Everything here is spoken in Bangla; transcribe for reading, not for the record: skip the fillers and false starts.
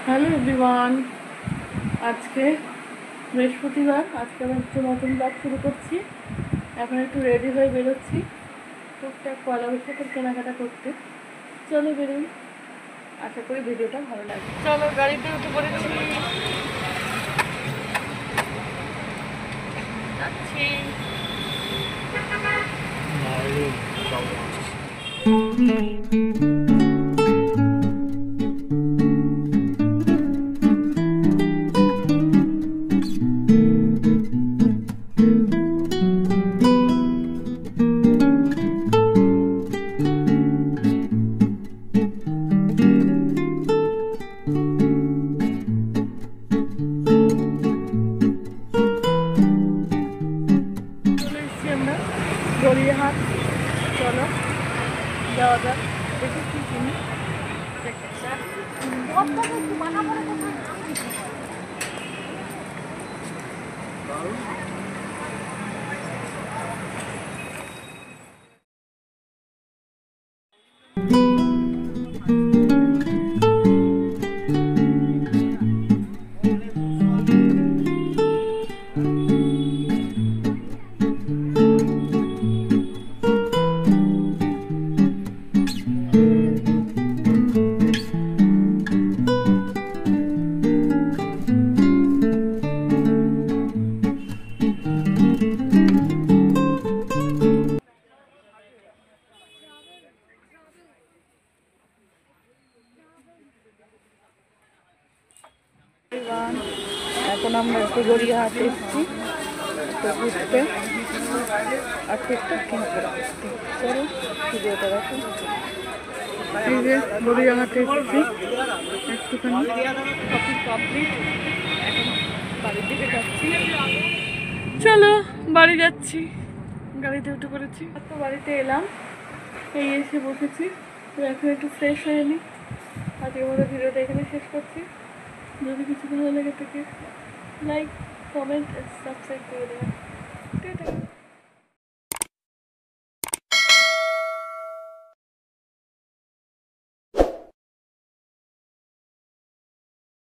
হ্যালো এভরিওয়ান, আজকে বৃহস্পতিবার। আজকে আমি একটু নতুন ব্লগ শুরু করছি। এখন একটু রেডি হয়ে বেরোচ্ছি টুকটাক পয়লা বৈশাখের কেনাকাটা করতে। চলো বেরোই, আশা করি ভিডিওটা ভালো লাগবে। চলো গাড়িতে উঠে পড়েছি, যাচ্ছি। আমরা গড়িয়াহাট, চলো যাওয়া যাক। দেখি কি কিনি। এখন আমরা একটু গড়িয়াহাটে এসেছি ঘুরতে আর টুকটাক কেনাকাটা করতে। চলো ভিডিওটা দেখো। এই যে গড়িয়াহাটে এসেছি, একটুখানি শপিং কমপ্লিট। এখন বাড়ির দিকে যাচ্ছি। চলো বাড়ি যাচ্ছি, গাড়িতে উঠে পড়েছি। তো বাড়িতে এলাম, এই এসে বসেছি। তো এখন একটু ফ্রেশ হয়ে নিই। আজকের মতো ভিডিওটা এখানে শেষ করছি। যদি কিছু ভালো লাগে থাকে লাইক, কমেন্ট, সাবস্ক্রাইব করে দেবেন।